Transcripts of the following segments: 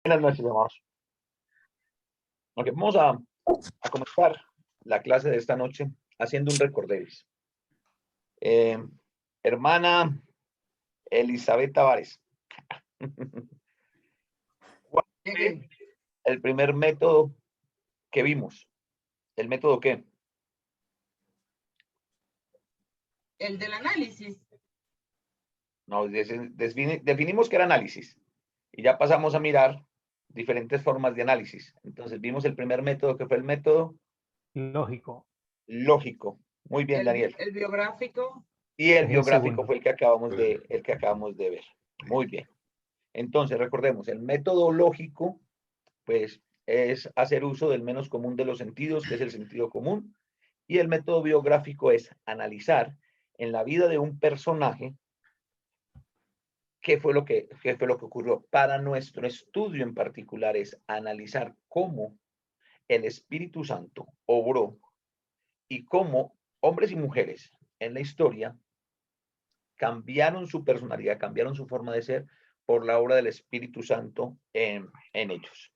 Buenas noches, hermanos. Ok, vamos a comenzar la clase de esta noche haciendo un recorderis. Hermana Elizabeth Tavares, ¿cuál fue el primer método que vimos? ¿El método qué? El del análisis. No, definimos que era análisis y ya pasamos a mirar diferentes formas de análisis. Entonces vimos el primer método que fue el método lógico. lógico. Muy bien, Daniel. El biográfico. Y el Es el biográfico segundo. fue el que acabamos de ver. Muy bien. Entonces, recordemos, el método lógico, pues, es hacer uso del menos común de los sentidos, que es el sentido común, y el método biográfico es analizar en la vida de un personaje qué fue lo que ocurrió. Para nuestro estudio en particular es analizar cómo el Espíritu Santo obró y cómo hombres y mujeres en la historia cambiaron su personalidad, cambiaron su forma de ser por la obra del Espíritu Santo en ellos.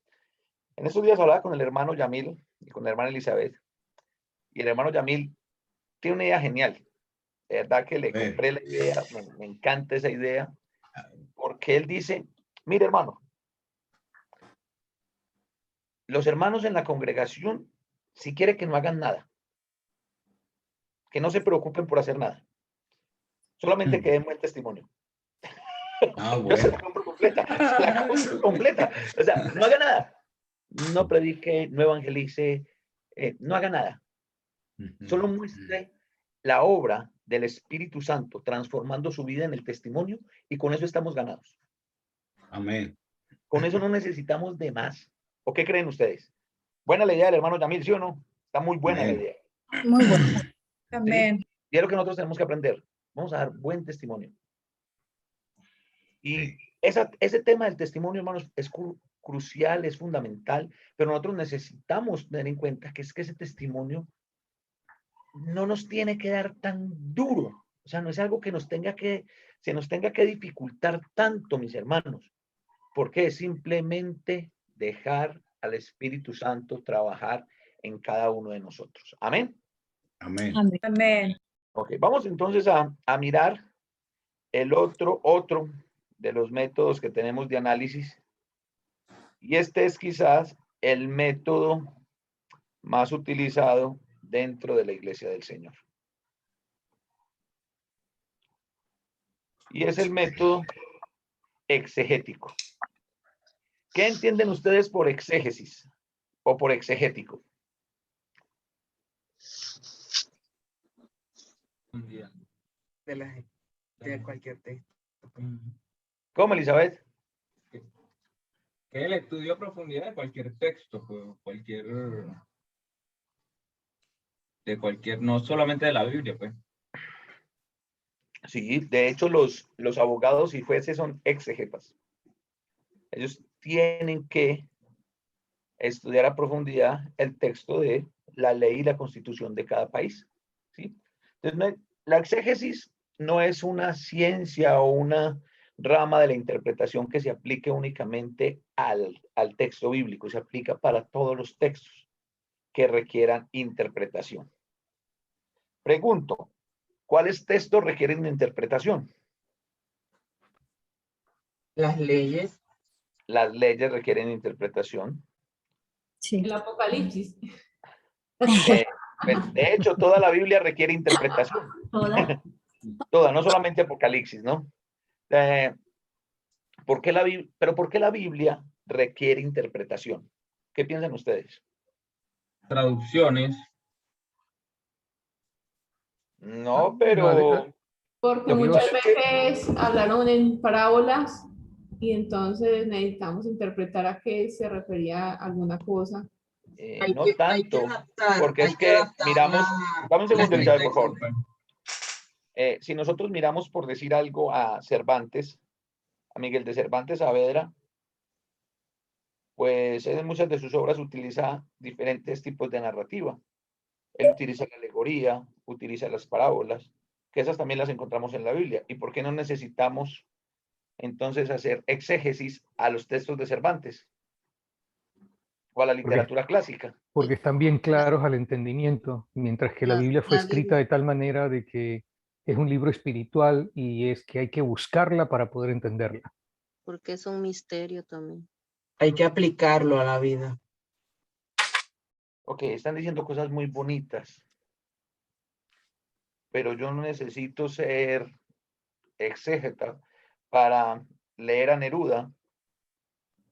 En estos días hablaba con el hermano Yamil y con la hermana Elizabeth, y el hermano Yamil tiene una idea genial. De verdad que le compré la idea, me encanta esa idea, porque él dice, mire hermano, los hermanos en la congregación, si quiere que no hagan nada, que no se preocupen por hacer nada, solamente que den buen testimonio. Yo se la compro completa, completa. O sea, no haga nada. No predique, no evangelice, no haga nada. Solo muestre la obra del Espíritu Santo transformando su vida en el testimonio y con eso estamos ganados. Amén. Con eso no necesitamos de más. ¿O qué creen ustedes? Buena la idea del hermano Yamil, ¿sí o no? Está muy buena Amén. la idea. Muy bueno. Amén. ¿Sí? Y es lo que nosotros tenemos que aprender. Vamos a dar buen testimonio. Y ese tema del testimonio, hermanos, es crucial, es fundamental, pero nosotros necesitamos tener en cuenta que es que ese testimonio no nos tiene que dar tan duro. O sea, no es algo que se nos tenga que dificultar tanto, mis hermanos, porque es simplemente dejar al Espíritu Santo trabajar en cada uno de nosotros. Amén. Amén. Amén. Ok, vamos entonces a mirar el otro de los métodos que tenemos de análisis. Y este es quizás el método más utilizado dentro de la Iglesia del Señor. Y es el método exegético. ¿Qué entienden ustedes por exégesis o por exegético? De cualquier texto. ¿Cómo, Elizabeth? Que el estudio a profundidad de cualquier texto, pues, no solamente de la Biblia, pues. Sí, de hecho los abogados y jueces son exegetas. Ellos tienen que estudiar a profundidad el texto de la ley y la constitución de cada país. ¿Sí? Entonces, la exégesis no es una ciencia o una rama de la interpretación que se aplique únicamente al texto bíblico, se aplica para todos los textos que requieran interpretación. Pregunto, ¿cuáles textos requieren interpretación? Las leyes. Las leyes requieren interpretación. Sí. El Apocalipsis. Pues, de hecho, toda la Biblia requiere interpretación. Toda. Toda, no solamente Apocalipsis, ¿no? ¿Por qué la Biblia requiere interpretación? ¿Qué piensan ustedes? Traducciones. No, pero Porque Yo creo muchas que- veces hablaron en parábolas y entonces necesitamos interpretar a qué se refería alguna cosa. no hay que tanto, adaptar, porque hay es que que adaptar miramos, dame un segundo, el Elizabeth, por texto, favor. pues. Si nosotros miramos, por decir algo, a Cervantes, a Miguel de Cervantes Saavedra, pues él en muchas de sus obras utiliza diferentes tipos de narrativa. Él utiliza la alegoría, utiliza las parábolas, que esas también las encontramos en la Biblia. ¿Y por qué no necesitamos entonces hacer exégesis a los textos de Cervantes? o a la literatura clásica. Porque están bien claros al entendimiento, mientras que la Biblia fue escrita de tal manera de que es un libro espiritual y es que hay que buscarla para poder entenderla. Porque es un misterio también. Hay que aplicarlo a la vida. Ok, están diciendo cosas muy bonitas, pero yo no necesito ser exégeta para leer a Neruda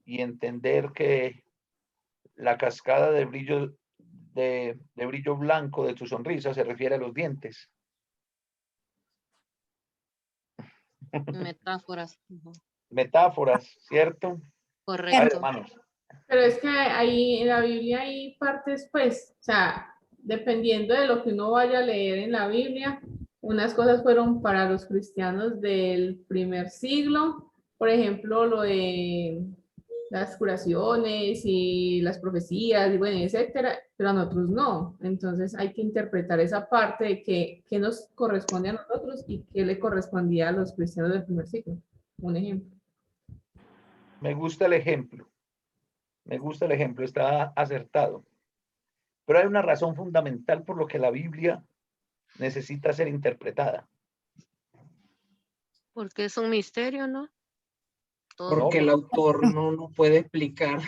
y entender que la cascada de brillo, de brillo blanco de tu sonrisa se refiere a los dientes. Metáforas. Ujú. Metáforas, ¿cierto? A ver, Correcto. hermanos, Pero es que ahí en la Biblia hay partes, pues, o sea, dependiendo de lo que uno vaya a leer en la Biblia, unas cosas fueron para los cristianos del primer siglo, por ejemplo, lo de las curaciones y las profecías, y bueno, etcétera, pero a nosotros no. Entonces hay que interpretar esa parte de qué nos corresponde a nosotros y qué le correspondía a los cristianos del primer siglo. Un ejemplo. me gusta el ejemplo. Me gusta el ejemplo, está acertado. Pero hay una razón fundamental por lo que la Biblia necesita ser interpretada. Porque es un misterio, ¿no? Todo. Porque el autor no puede explicar.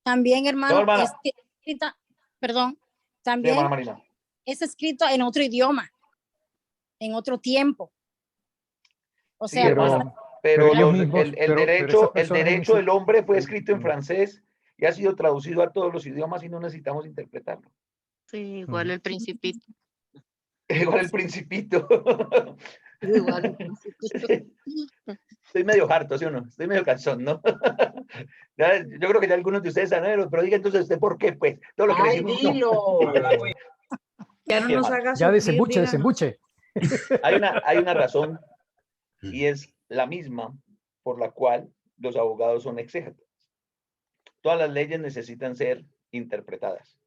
También, No, hermano, hermana. es escrita, perdón, Sí, también hermana Marina. es escrito en otro idioma, en otro tiempo. O Sí, sea, hermana. pero Pero ellos mismos, el pero esas derecho personas en ese- del hombre fue escrito en francés y ha sido traducido a todos los idiomas y no necesitamos interpretarlo. Sí, igual el Principito. Igual el Principito. Igual el Principito. Estoy medio harto, ¿sí o no? Estoy medio cansón, ¿no? Yo creo que ya algunos de ustedes saben, pero diga entonces usted por qué, pues. Todo lo que ¡Ay, decimos, no. dilo! Ya no Sí, nos hermano. haga Ya sufrir, desembuche, díganos. desembuche. Hay una razón y es la misma por la cual los abogados son exégetas. Todas las leyes necesitan ser interpretadas.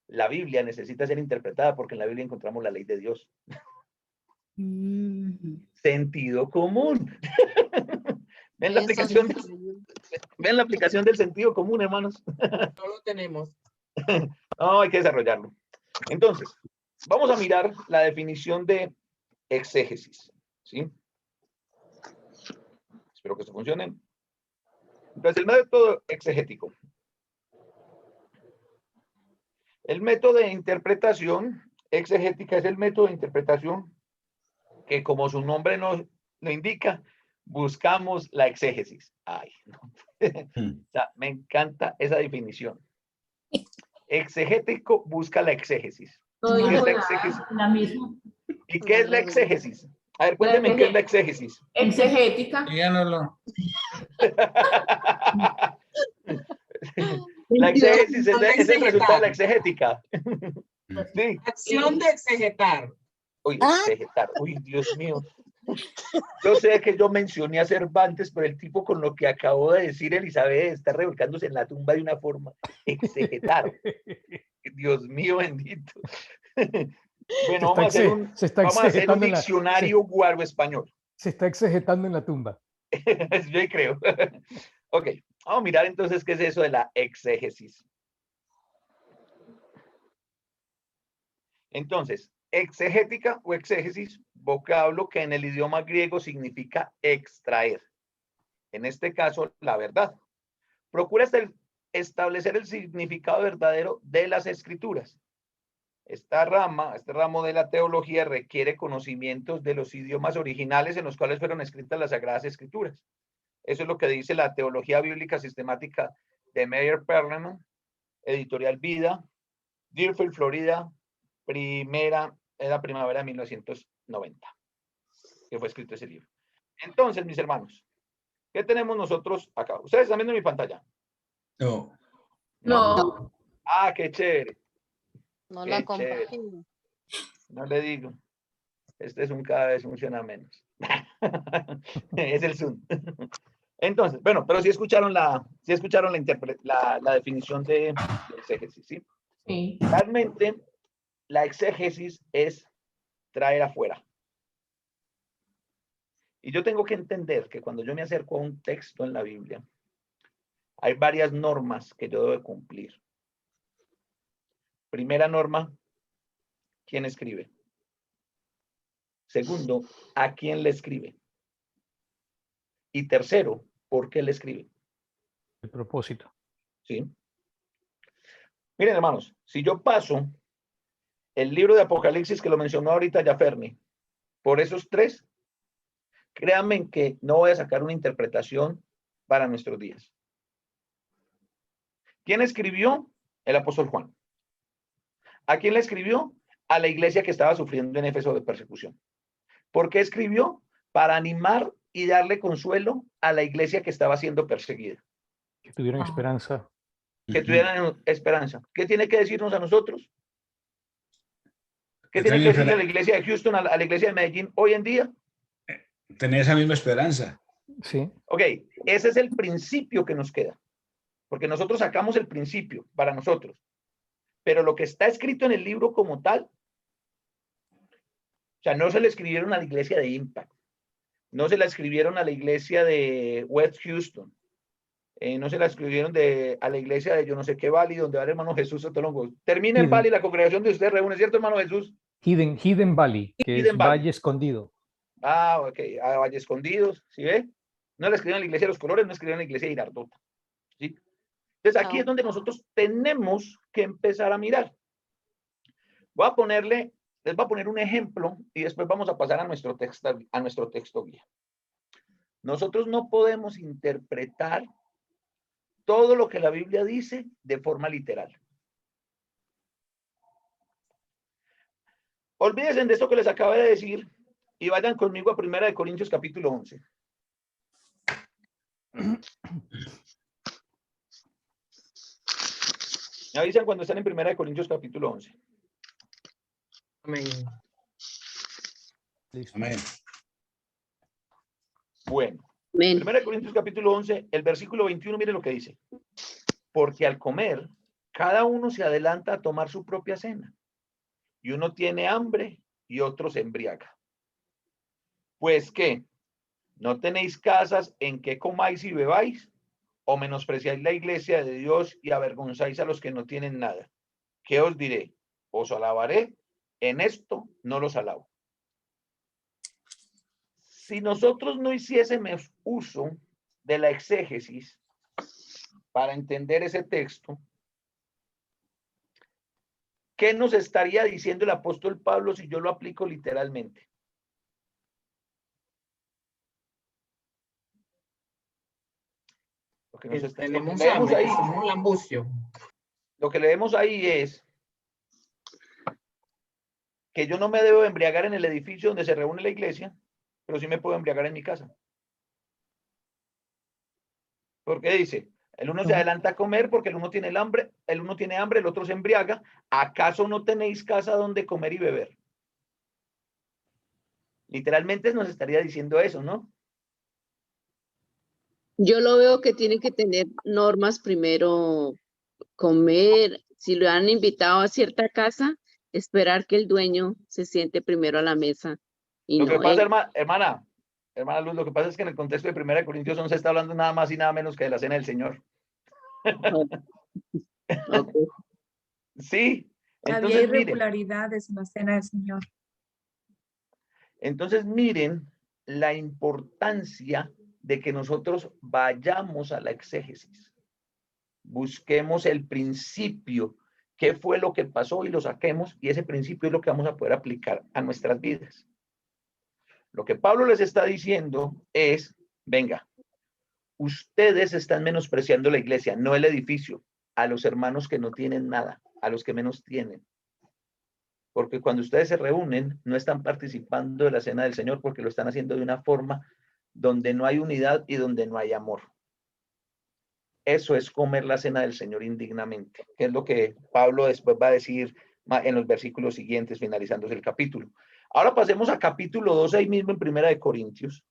La Biblia necesita ser interpretada porque en la Biblia encontramos la ley de Dios. Sentido común. ¿Ven la Eso aplicación, es increíble. ven la aplicación del sentido común, hermanos? No lo tenemos. No, hay que desarrollarlo. Entonces, vamos a mirar la definición de exégesis, ¿sí? Espero que esto funcione. Entonces, el método exegético. El método de interpretación exegética es el método de interpretación que, como su nombre nos lo indica, buscamos la exégesis. Ay, no. O sea, me encanta esa definición. Exegético busca la exégesis. No ¿Qué es dijo la nada. exégesis? La misma. ¿Y qué es la exégesis? A ver, La cuéntenme qué es la exégesis. Exegética. Díganoslo. La exégesis es el resultado de la Exegetar. exegética. Sí. Acción de exegetar. Uy, exegetar. Uy, Dios mío. Yo sé que yo mencioné a Cervantes, pero el tipo con lo que acabó de decir Elizabeth está revolcándose en la tumba de una forma. Exegetar. Dios mío bendito. Bueno, vamos a hacer un exegetando diccionario guaro español. se está exegetando en la tumba. Yo ahí creo. Ok, vamos a mirar entonces qué es eso de la exégesis. Entonces, exegética o exégesis, vocablo que en el idioma griego significa extraer. En este caso, la verdad. Procura establecer el significado verdadero de las escrituras. Este ramo de la teología requiere conocimientos de los idiomas originales en los cuales fueron escritas las Sagradas Escrituras. Eso es lo que dice la Teología Bíblica Sistemática de Meyer Perelman, Editorial Vida, Deerfield, Florida, primavera de 1990, que fue escrito ese libro. Entonces, mis hermanos, ¿qué tenemos nosotros acá? ¿Ustedes están viendo mi pantalla? No. No. Ah, qué chévere. No Qué la chévere. compartimos. No le digo. Este Zoom cada vez funciona menos. Es el Zoom. Entonces, bueno, pero sí escucharon la definición de exégesis, ¿sí? Sí. Realmente, la exégesis es traer afuera. Y yo tengo que entender que cuando yo me acerco a un texto en la Biblia, hay varias normas que yo debo cumplir. Primera norma, ¿quién escribe? Segundo, ¿a quién le escribe? Y tercero, ¿por qué le escribe? El propósito. ¿Sí? Miren, hermanos, si yo paso el libro de Apocalipsis que lo mencionó ahorita Yaferni, por esos tres, créanme que no voy a sacar una interpretación para nuestros días. ¿Quién escribió? El apóstol Juan. ¿A quién le escribió? A la iglesia que estaba sufriendo en Éfeso de persecución. ¿Por qué escribió? Para animar y darle consuelo a la iglesia que estaba siendo perseguida. Que tuvieran esperanza. Que tuvieran esperanza. ¿Qué tiene que decirnos a nosotros? ¿Qué tiene que decirle a la iglesia de Houston, a la iglesia de Medellín hoy en día? Tener esa misma esperanza. Sí. Ok, ese es el principio que nos queda. Porque nosotros sacamos el principio para nosotros. Pero lo que está escrito en el libro como tal, o sea, no se le escribieron a la iglesia de Impact. No se la escribieron a la iglesia de West Houston. No se la escribieron a la iglesia de yo no sé qué Valley, donde va el hermano Jesús Sotolongo. Termina en Valley la congregación de ustedes reúne, ¿cierto, hermano Jesús? Hidden Valley, que Hidden es Valley. Valle Escondido. Ah, ok. A Valle Escondidos, ¿sí ve? No la escribieron a la iglesia de los Colores, no escribieron a la iglesia de Girardota. ¿Sí? Entonces aquí es donde nosotros tenemos que empezar a mirar. Les voy a poner un ejemplo y después vamos a pasar a nuestro texto guía. Nosotros no podemos interpretar todo lo que la Biblia dice de forma literal. Olvídense de esto que les acabo de decir y vayan conmigo a 1 Corintios capítulo 11. Me avisan cuando están en 1 Corintios capítulo 11. Amén. Listo. Amén. Bueno, Amén. 1 Corintios capítulo 11, el versículo 21, mire lo que dice. Porque al comer, cada uno se adelanta a tomar su propia cena. Y uno tiene hambre y otro se embriaga. Pues ¿qué? ¿No tenéis casas en que comáis y bebáis? ¿O menospreciáis la iglesia de Dios y avergonzáis a los que no tienen nada? ¿Qué os diré? Os alabaré. En esto no los alabo. Si nosotros no hiciésemos uso de la exégesis para entender ese texto, ¿qué nos estaría diciendo el apóstol Pablo si yo lo aplico literalmente? Lo que, Que lo que tenemos leemos hambre, ahí, que somos un lambucio. lo que leemos ahí es que yo no me debo embriagar en el edificio donde se reúne la iglesia, pero sí me puedo embriagar en mi casa. ¿Por qué dice? El uno se adelanta a comer porque el uno tiene hambre, el otro se embriaga. ¿Acaso no tenéis casa donde comer y beber? Literalmente nos estaría diciendo eso, ¿no? Yo lo veo que tiene que tener normas primero, comer, si lo han invitado a cierta casa, esperar que el dueño se siente primero a la mesa. Y Lo que no, pasa, hermana Luz, lo que pasa es que en el contexto de 1 Corintios 11 está hablando nada más y nada menos que de la cena del Señor. okay. Sí, Había entonces miren, irregularidades en la cena del Señor. entonces miren la importancia de que nosotros vayamos a la exégesis. Busquemos el principio, qué fue lo que pasó y lo saquemos, y ese principio es lo que vamos a poder aplicar a nuestras vidas. Lo que Pablo les está diciendo es, venga, ustedes están menospreciando la iglesia, no el edificio, a los hermanos que no tienen nada, a los que menos tienen. Porque cuando ustedes se reúnen, no están participando de la cena del Señor porque lo están haciendo de una forma donde no hay unidad y donde no hay amor. Eso es comer la cena del Señor indignamente, que es lo que Pablo después va a decir en los versículos siguientes, finalizándose el capítulo. Ahora pasemos a capítulo 12, ahí mismo en 1 Corintios.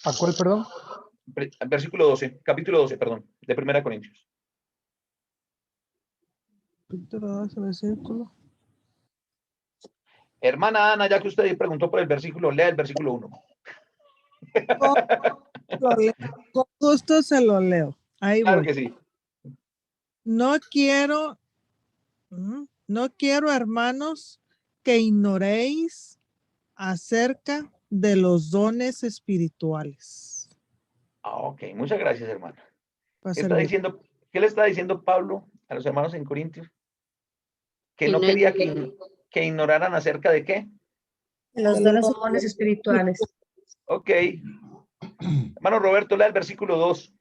¿A cuál, perdón? Versículo 12, capítulo 12, perdón, de 1 Corintios. Capítulo 12, versículo. Hermana Ana, ya que usted preguntó por el versículo, lea el versículo 1. Lo leo. Con gusto se lo leo. Ahí Claro voy. que sí. No quiero, no quiero, hermanos, que ignoréis acerca de los dones espirituales. Ok, muchas gracias, hermano. Para ¿Qué está servir. diciendo, qué le está diciendo Pablo a los hermanos en Corintios? Que Que no no quería ignoren. que ignoraran acerca de qué. Los De dones los Dones espirituales. Ok. Hermano Roberto, lea el versículo 2.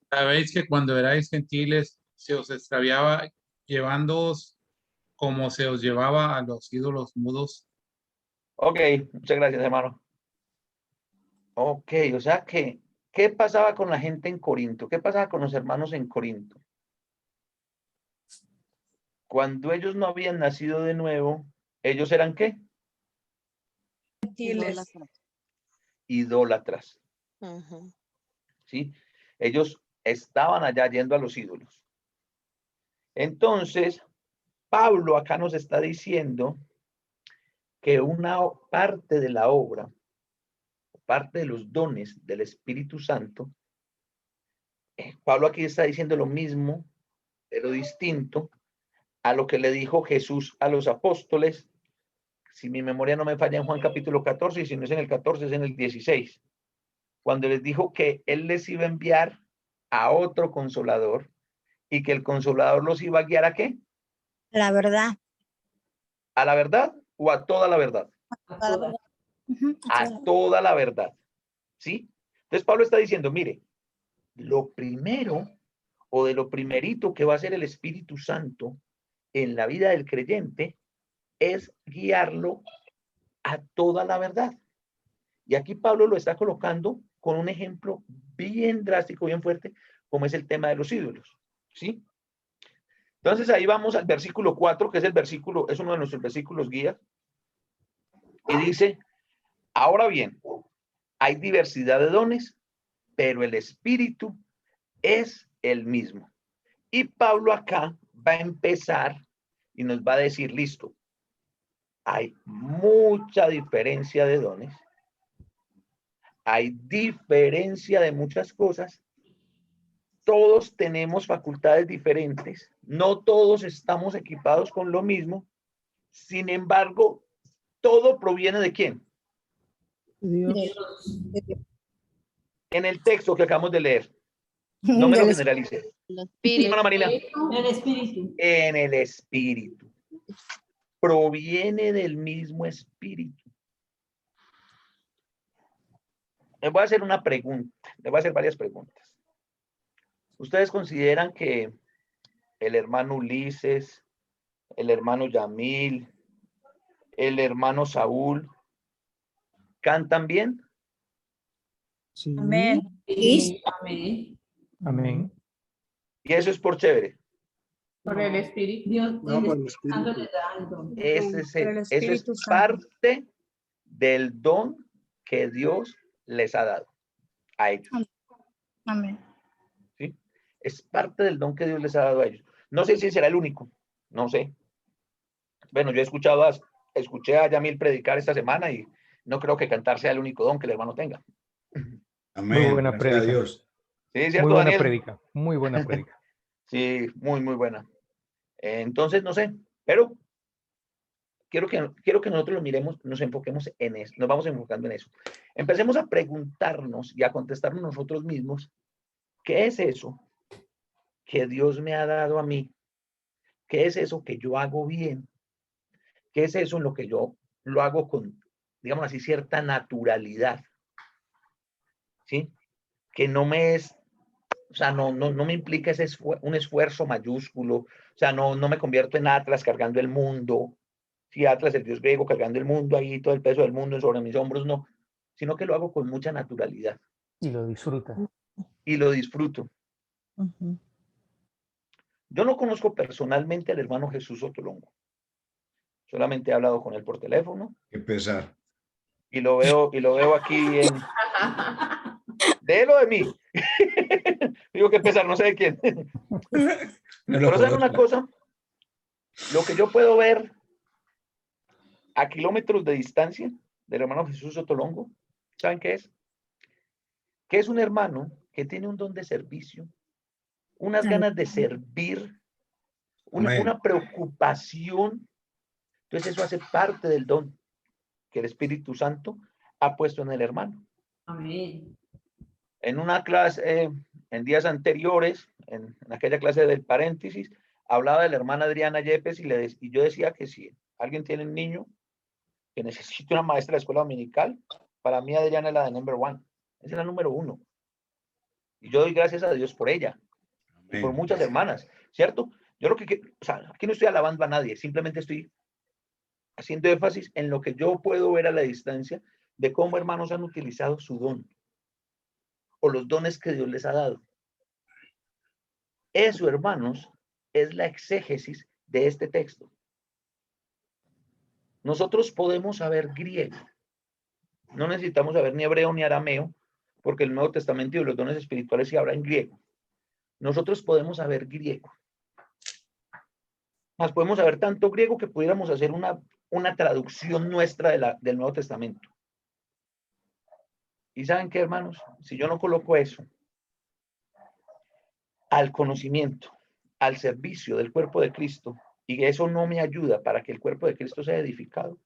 Sabéis que cuando erais gentiles se os extraviaba llevándoos como se os llevaba a los ídolos mudos. Ok, muchas gracias, hermano. Ok, o sea que, ¿qué pasaba con la gente en Corinto? ¿Qué pasaba con los hermanos en Corinto? Cuando ellos no habían nacido de nuevo, ¿ellos eran qué? Gentiles. Idólatras, Ujú. ¿sí? Ellos estaban allá yendo a los ídolos. Entonces, Pablo acá nos está diciendo que una parte de la obra, parte de los dones del Espíritu Santo, Pablo aquí está diciendo lo mismo, pero distinto a lo que le dijo Jesús a los apóstoles. Si mi memoria no me falla, en Juan capítulo 14, y si no es en el 14, es en el 16, cuando les dijo que él les iba a enviar a otro consolador y que el consolador los iba a guiar ¿a qué? La verdad. ¿A la verdad o a toda la verdad? A la verdad. Ujú, A toda la verdad, ¿sí? Entonces Pablo está diciendo, mire, lo primero o de lo primerito que va a hacer el Espíritu Santo en la vida del creyente es guiarlo a toda la verdad. Y aquí Pablo lo está colocando con un ejemplo bien drástico, bien fuerte, como es el tema de los ídolos, ¿sí? Entonces ahí vamos al versículo 4, que es el versículo, es uno de nuestros versículos guías, y dice, ahora bien, hay diversidad de dones, pero el Espíritu es el mismo. Y Pablo acá va a empezar y nos va a decir, listo, hay mucha diferencia de dones, hay diferencia de muchas cosas, todos tenemos facultades diferentes, no todos estamos equipados con lo mismo, sin embargo, todo proviene ¿de quién? Dios. En el texto que acabamos de leer, no me lo generalice. El espíritu. Hermana Marina, El espíritu. en el espíritu. Proviene del mismo espíritu. Les voy a hacer una pregunta, les voy a hacer varias preguntas. ¿Ustedes consideran que el hermano Ulises, el hermano Yamil, el hermano Saúl cantan bien? Sí. Amén. Sí, amén. Amén. Y eso es por chévere. Por el espíritu. No, por el espíritu. Por el Eso es Espíritu Santo. parte del don que Dios les ha dado a ellos. Amén. ¿Sí? Es parte del don que Dios les ha dado a ellos. No sé si será el único, no sé. Bueno, yo escuché a Yamil predicar esta semana y no creo que cantar sea el único don que el hermano tenga. Amén. Muy buena Gracias a prédica. Dios. Sí, Muy ¿cierto, buena Daniel? prédica. Muy buena prédica. Sí, muy, muy buena. Entonces, no sé, pero quiero que nosotros lo miremos, nos enfoquemos en eso, nos vamos enfocando en eso. Empecemos a preguntarnos y a contestarnos nosotros mismos, ¿qué es eso que Dios me ha dado a mí? ¿Qué es eso que yo hago bien? ¿Qué es eso en lo que yo lo hago con, digamos así, cierta naturalidad? ¿Sí? Que no me es, o sea, no me implica un esfuerzo mayúsculo, o sea, no me convierto en Atlas cargando el mundo, sí, Atlas, el dios griego, cargando el mundo ahí, todo el peso del mundo sobre mis hombros, no, sino que lo hago con mucha naturalidad. Y lo disfruta. Y lo disfruto. Ujú. Yo no conozco personalmente al hermano Jesús Otolongo. Solamente he hablado con él por teléfono. Qué pesar. Y lo veo aquí en... De él o de mí. Digo que pesar, no sé de quién. No lo Pero ¿saben una conozco. cosa? Lo que yo puedo ver a kilómetros de distancia del hermano Jesús Sotolongo. ¿Saben qué es? Que es un hermano que tiene un don de servicio, unas ganas de servir, una preocupación. Entonces eso hace parte del don que el Espíritu Santo ha puesto en el hermano. Amén. En una clase, en días anteriores, en aquella clase del paréntesis, hablaba de la hermana Adriana Yepes y yo decía que si alguien tiene un niño que necesita una maestra de la escuela dominical, para mí Adriana es la de number one, es la número 1. Y yo doy gracias a Dios por ella y por muchas hermanas, ¿cierto? Yo lo que, o sea, aquí no estoy alabando a nadie, simplemente estoy haciendo énfasis en lo que yo puedo ver a la distancia de cómo hermanos han utilizado su don o los dones que Dios les ha dado. Eso, hermanos, es la exégesis de este texto. Nosotros podemos saber griego. No necesitamos saber ni hebreo ni arameo, porque el Nuevo Testamento y los dones espirituales se hablan en griego. Nosotros podemos saber griego. Más podemos saber tanto griego que pudiéramos hacer una traducción nuestra del Nuevo Testamento. ¿Y saben qué, hermanos? Si yo no coloco eso al conocimiento, al servicio del cuerpo de Cristo, y eso no me ayuda para que el cuerpo de Cristo sea edificado,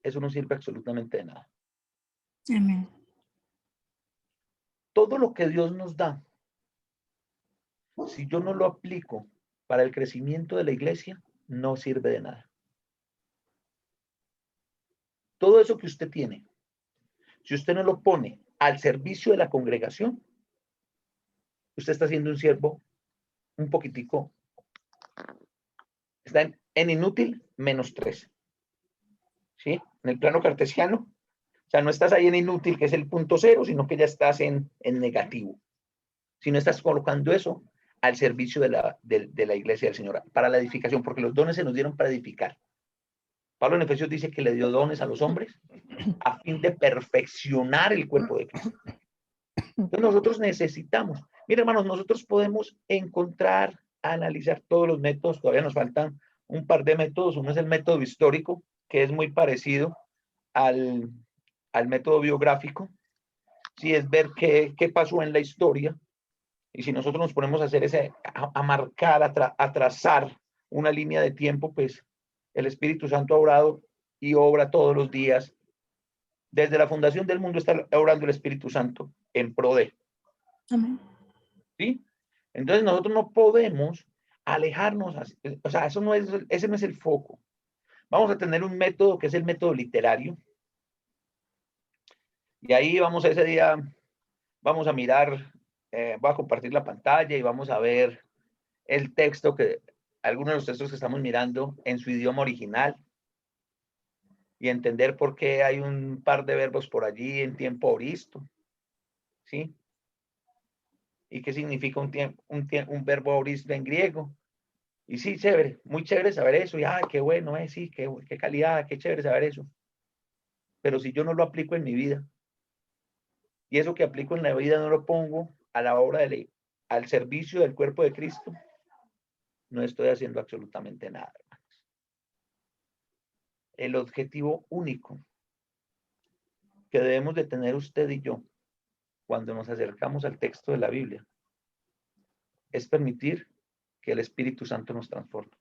eso no sirve absolutamente de nada. Amén. Todo lo que Dios nos da, si yo no lo aplico para el crecimiento de la iglesia, no sirve de nada. Todo eso que usted tiene, si usted no lo pone al servicio de la congregación, usted está haciendo un siervo un poquitico, está en inútil -3. ¿Sí? En el plano cartesiano, o sea, no estás ahí en inútil, que es el punto 0, sino que ya estás en negativo. Si no estás colocando eso al servicio de la iglesia del Señor, para la edificación, porque los dones se nos dieron para edificar. Pablo en Efesios dice que le dio dones a los hombres a fin de perfeccionar el cuerpo de Cristo. Entonces nosotros necesitamos, mira hermanos, nosotros podemos encontrar, analizar todos los métodos, todavía nos faltan un par de métodos. Uno es el método histórico, que es muy parecido al método biográfico. Sí, es ver qué pasó en la historia. Y si nosotros nos ponemos a hacer a marcar, a trazar una línea de tiempo, pues el Espíritu Santo ha obrado y obra todos los días. Desde la fundación del mundo está obrando el Espíritu Santo en pro de. Amén. ¿Sí? Entonces nosotros no podemos alejarnos, o sea, ese no es el foco. Vamos a tener un método que es el método literario. Y ahí vamos ese día, vamos a mirar, voy a compartir la pantalla y vamos a ver el texto algunos de los textos que estamos mirando en su idioma original y entender por qué hay un par de verbos por allí en tiempo auristo, ¿sí? Y qué significa un verbo auristo en griego. Y sí, chévere, muy chévere saber eso. Y qué bueno, sí, qué calidad, qué chévere saber eso. Pero si yo no lo aplico en mi vida, y eso que aplico en la vida no lo pongo a la obra de ley, al servicio del cuerpo de Cristo, no estoy haciendo absolutamente nada, hermanos. El objetivo único que debemos de tener usted y yo cuando nos acercamos al texto de la Biblia es permitir que el Espíritu Santo nos transforme.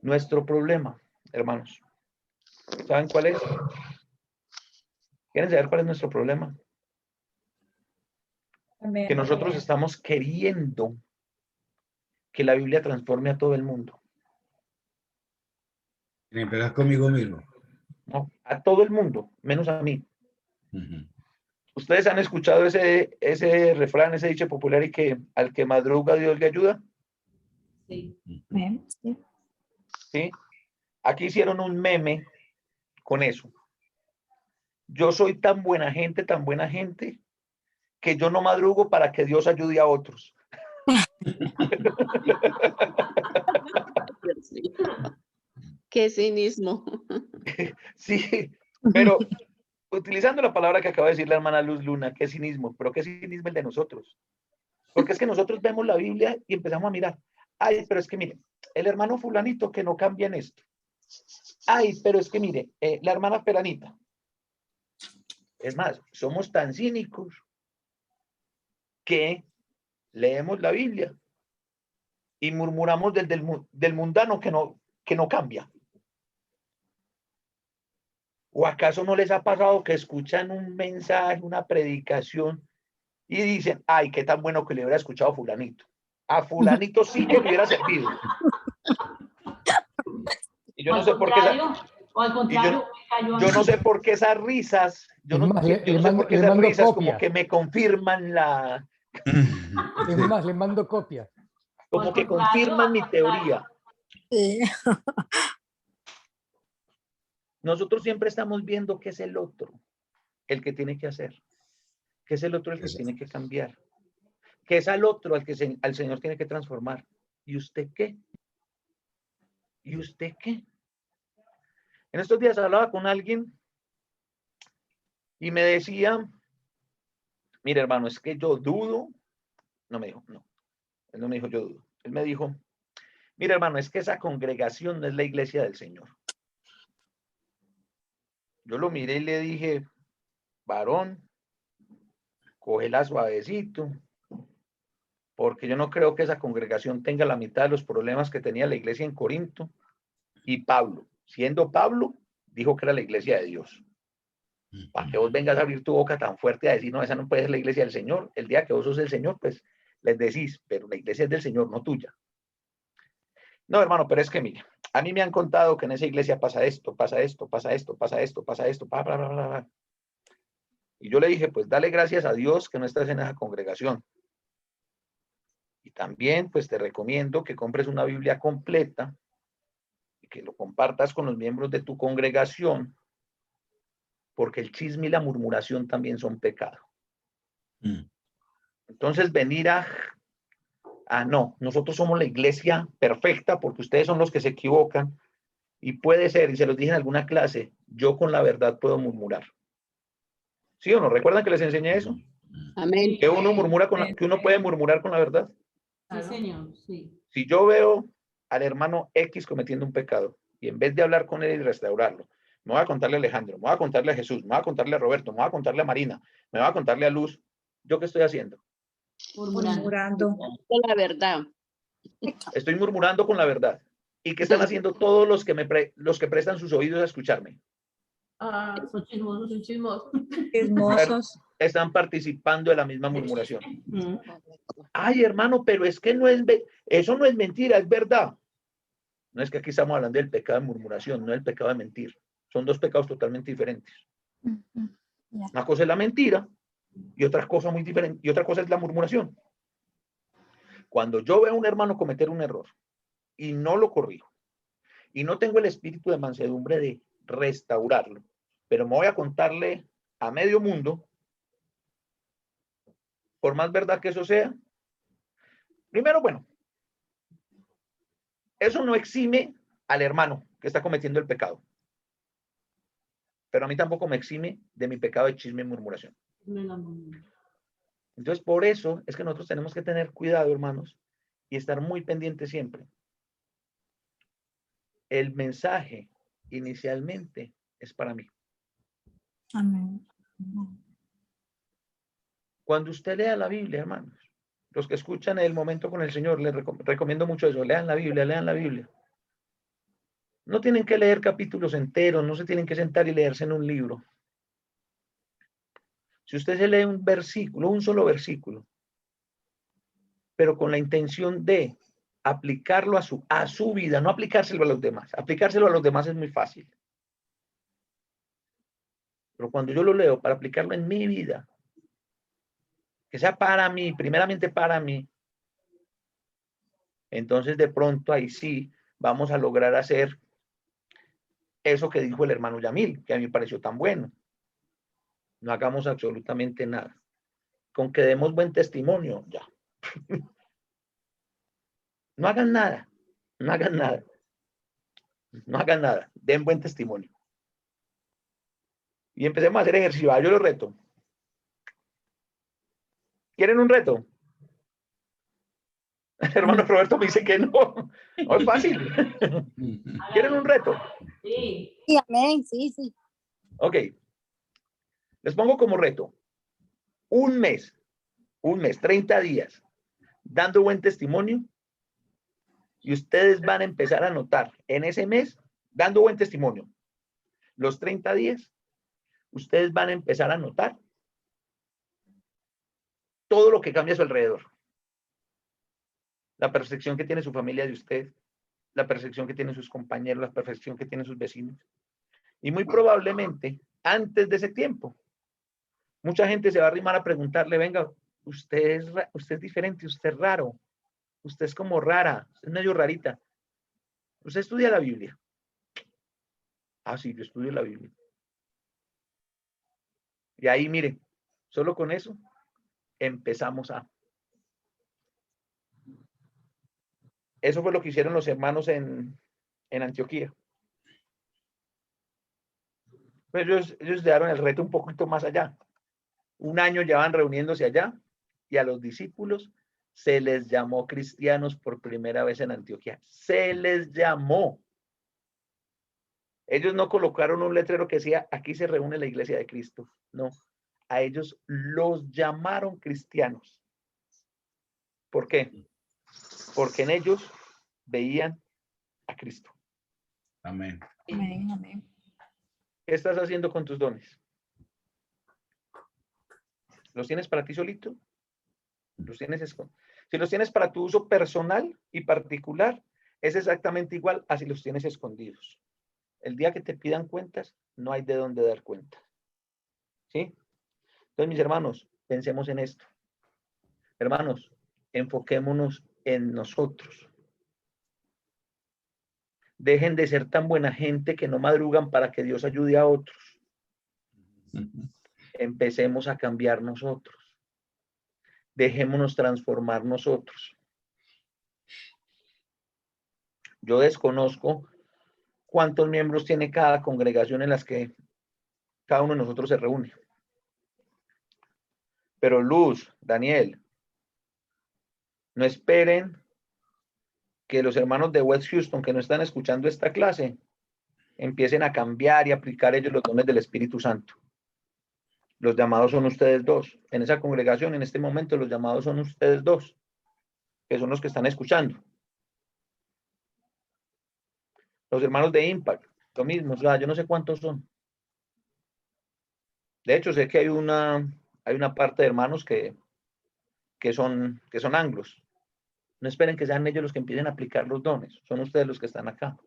Nuestro problema, hermanos, ¿saben cuál es? ¿Quieren saber cuál es nuestro problema? Amén. Que nosotros estamos queriendo que la Biblia transforme a todo el mundo. Empezar conmigo mismo. No, a todo el mundo, menos a mí. Uh-huh. ¿Ustedes han escuchado ese refrán, ese dicho popular y que al que madruga Dios le ayuda? Sí. Sí. ¿Sí? Aquí hicieron un meme con eso. Yo soy tan buena gente, que yo no madrugo para que Dios ayude a otros. Qué cinismo. Sí, pero utilizando la palabra que acaba de decir la hermana Luz Luna, qué cinismo, pero qué cinismo el de nosotros. Porque es que nosotros vemos la Biblia y empezamos a mirar, Ay, pero es que mire, el hermano fulanito que no cambia en esto. Ay, pero es que mire, la hermana peranita. Es más, somos tan cínicos que leemos la Biblia y murmuramos del mundano que no cambia. ¿O acaso no les ha pasado que escuchan un mensaje, una predicación y dicen, ay, qué tan bueno que le hubiera escuchado a fulanito? A fulanito sí que le hubiera servido. Y yo no sé por qué o al contrario, yo no sé por qué esas risas, yo no sé por qué esas risas como que me confirman la... Es más, le mando copia. Como que confirman mi teoría. Nosotros siempre estamos viendo qué es el otro, el que tiene que hacer. ¿Qué es el otro el que tiene que cambiar? ¿Qué es al otro al que al Señor tiene que transformar? ¿Y usted qué? ¿Y usted qué? En estos días hablaba con alguien y me decía, mire hermano, es que yo dudo. No me dijo, no. Él no me dijo yo dudo. Él me dijo, mire hermano, es que esa congregación no es la iglesia del Señor. Yo lo miré y le dije, varón, cógela suavecito, porque yo no creo que esa congregación tenga la mitad de los problemas que tenía la iglesia en Corinto. Y Pablo, siendo Pablo, dijo que era la iglesia de Dios. Para que vos vengas a abrir tu boca tan fuerte a decir, no, esa no puede ser la iglesia del Señor. El día que vos sos el Señor, pues les decís, pero la iglesia es del Señor, no tuya. No, hermano, pero es que mire, a mí me han contado que en esa iglesia pasa esto, pasa esto, pasa esto, pasa esto, pasa esto, bla, bla, bla, bla, bla. Y yo le dije, pues dale gracias a Dios que no estás en esa congregación. Y también, pues te recomiendo que compres una Biblia completa y que lo compartas con los miembros de tu congregación, porque el chisme y la murmuración también son pecado. Entonces venir no, nosotros somos la iglesia perfecta porque ustedes son los que se equivocan, y puede ser, y se los dije en alguna clase, yo con la verdad puedo murmurar. ¿Sí o no? ¿Recuerdan que les enseñé eso? Amén. Que uno murmura que uno puede murmurar con la verdad. Sí, señor, sí. Si yo veo al hermano X cometiendo un pecado y en vez de hablar con él y restaurarlo, me voy a contarle a Alejandro, me voy a contarle a Jesús, me voy a contarle a Roberto, me voy a contarle a Marina, me voy a contarle a Luz, ¿yo qué estoy haciendo? Murmurando. La verdad. Estoy murmurando con la verdad. ¿Y qué están haciendo todos los que prestan sus oídos a escucharme? Son chismosos, son chismosos. Chismosos. Están participando de la misma murmuración. Ay, hermano, pero es que eso no es mentira, es verdad. No es que aquí estamos hablando del pecado de murmuración, no del pecado de mentir. Son dos pecados totalmente diferentes. Una cosa es la mentira y otra cosa muy diferente, y otra cosa es la murmuración. Cuando yo veo a un hermano cometer un error y no lo corrijo, y no tengo el espíritu de mansedumbre de restaurarlo, pero me voy a contarle a medio mundo, por más verdad que eso sea, primero, bueno, eso no exime al hermano que está cometiendo el pecado, pero a mí tampoco me exime de mi pecado de chisme y murmuración. Entonces, por eso es que nosotros tenemos que tener cuidado, hermanos, y estar muy pendientes siempre. El mensaje inicialmente es para mí. Amén. Cuando usted lea la Biblia, hermanos, los que escuchan el momento con el Señor, les recomiendo mucho eso, lean la Biblia, lean la Biblia. No tienen que leer capítulos enteros, no se tienen que sentar y leerse en un libro. Si usted se lee un versículo, un solo versículo, pero con la intención de aplicarlo a su vida, no aplicárselo a los demás. Aplicárselo a los demás es muy fácil. Pero cuando yo lo leo para aplicarlo en mi vida, que sea para mí, primeramente para mí, entonces de pronto ahí sí vamos a lograr hacer eso que dijo el hermano Yamil, que a mí me pareció tan bueno. No hagamos absolutamente nada. Con que demos buen testimonio, ya. No hagan nada, no hagan nada. No hagan nada, den buen testimonio. Y empecemos a hacer ejercicio. Yo los reto. ¿Quieren un reto? El hermano Roberto me dice que no. No es fácil. ¿Quieren un reto? Sí. Sí, amén, sí, sí. Ok. Les pongo como reto. Un mes, 30 días, dando buen testimonio. Y ustedes van a empezar a notar en ese mes, dando buen testimonio, los 30 días, ustedes van a empezar a notar todo lo que cambia a su alrededor. La percepción que tiene su familia de usted, la percepción que tienen sus compañeros, la percepción que tienen sus vecinos. Y muy probablemente, antes de ese tiempo, mucha gente se va a arrimar a preguntarle, venga, usted es diferente, usted es raro, usted es como rara, usted es medio rarita. ¿Usted estudia la Biblia? Ah, sí, yo estudio la Biblia. Y ahí, mire, solo con eso empezamos a... Eso fue lo que hicieron los hermanos en Antioquía. Pues ellos llevaron el reto un poquito más allá. Un año llevaban reuniéndose allá y a los discípulos se les llamó cristianos por primera vez en Antioquía. Se les llamó. Ellos no colocaron un letrero que decía, aquí se reúne la iglesia de Cristo. No, a ellos los llamaron cristianos. ¿Por qué? Porque en ellos veían a Cristo. Amén. Amén, amén. ¿Qué estás haciendo con tus dones? ¿Los tienes para ti solito? ¿Los tienes escondidos? Si los tienes para tu uso personal y particular, es exactamente igual a si los tienes escondidos. El día que te pidan cuentas, no hay de dónde dar cuentas. ¿Sí? Entonces, mis hermanos, pensemos en esto. Hermanos, enfoquémonos en nosotros. Dejen de ser tan buena gente que no madrugan para que Dios ayude a otros. Empecemos a cambiar nosotros. Dejémonos transformar nosotros. Yo desconozco cuántos miembros tiene cada congregación en las que cada uno de nosotros se reúne. Pero Luz, Daniel, no esperen que los hermanos de West Houston que no están escuchando esta clase empiecen a cambiar y aplicar ellos los dones del Espíritu Santo. Los llamados son ustedes dos. En esa congregación, en este momento, los llamados son ustedes dos, que son los que están escuchando. Los hermanos de Impact, lo mismo, o sea, yo no sé cuántos son. De hecho, sé que hay una parte de hermanos que son anglos. No esperen que sean ellos los que empiecen a aplicar los dones. Son ustedes los que están acá.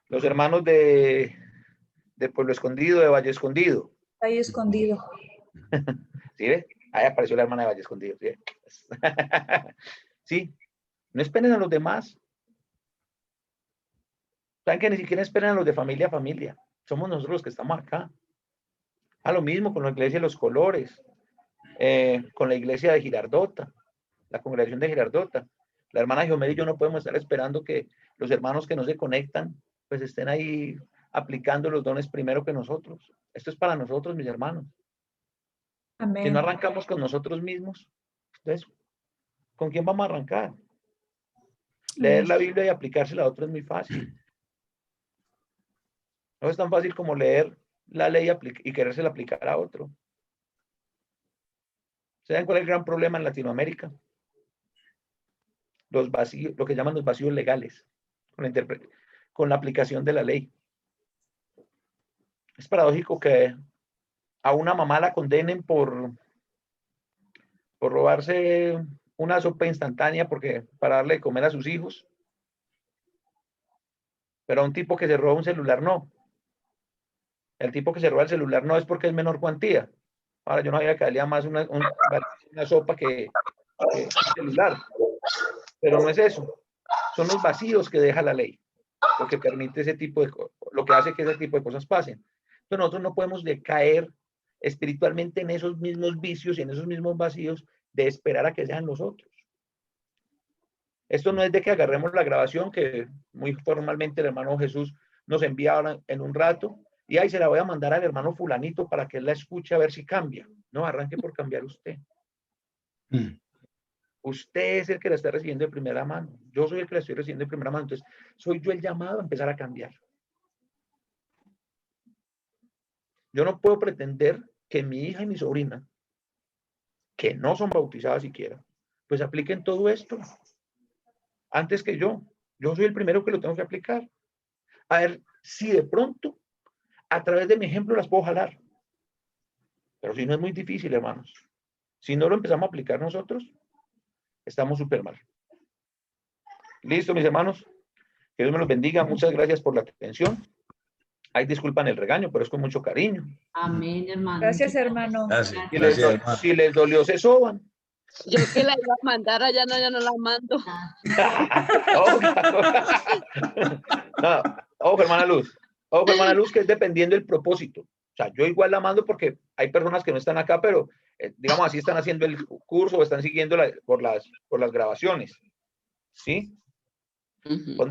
Los hermanos de Pueblo Escondido, de Valle Escondido. Valle Escondido. ¿Sí ve? Ahí apareció la hermana de Valle Escondido. ¿Sí? Sí. No esperen a los demás. Saben que ni siquiera esperan a los de familia a familia. Somos nosotros los que estamos acá. A lo mismo con la iglesia de los Colores, con la iglesia de Girardota, la congregación de Girardota. La hermana Geomedia y yo no podemos estar esperando que los hermanos que no se conectan, pues estén ahí aplicando los dones primero que nosotros. Esto es para nosotros, mis hermanos. Amén. Si no arrancamos con nosotros mismos, entonces, ¿con quién vamos a arrancar? Leer la Biblia y aplicársela a otro es muy fácil. No es tan fácil como leer la ley y querérsela aplicar a otro. ¿Saben cuál es el gran problema en Latinoamérica? Los vacíos, lo que llaman los vacíos legales, con la aplicación de la ley. Es paradójico que a una mamá la condenen por robarse una sopa instantánea para darle de comer a sus hijos, pero a un tipo que se roba un celular no. El tipo que se roba el celular no es porque es menor cuantía. Ahora yo no sabía que valía más una sopa que un celular, pero no es eso. Son los vacíos que deja la ley, lo que permite lo que hace que ese tipo de cosas pasen. Entonces nosotros no podemos decaer espiritualmente en esos mismos vicios y en esos mismos vacíos de esperar a que sean los otros. Esto no es de que agarremos la grabación que muy formalmente el hermano Jesús nos envía ahora en un rato y ahí se la voy a mandar al hermano fulanito para que él la escuche a ver si cambia. No, arranque por cambiar usted. Usted es el que la está recibiendo de primera mano. Yo soy el que la estoy recibiendo de primera mano. Entonces, soy yo el llamado a empezar a cambiar. Yo no puedo pretender que mi hija y mi sobrina, que no son bautizadas siquiera, pues apliquen todo esto antes que yo. Yo soy el primero que lo tengo que aplicar. A ver si de pronto, a través de mi ejemplo, las puedo jalar. Pero si no, es muy difícil, hermanos. Si no lo empezamos a aplicar nosotros, estamos súper mal. Listo, mis hermanos. Que Dios me los bendiga. Muchas gracias por la atención. Ay, disculpan el regaño, pero es con mucho cariño. Amén, hermano. Gracias, hermano. Gracias. Si les, Gracias, hermano. si les dolió, se soban. Yo que la iba a mandar allá, no, ya no la mando. No, ojo, hermana Luz. Ojo, hermana Luz, que es dependiendo del propósito. O sea, yo igual la mando porque hay personas que no están acá, pero digamos así están haciendo el curso o están siguiendo por las grabaciones. ¿Sí? Cuando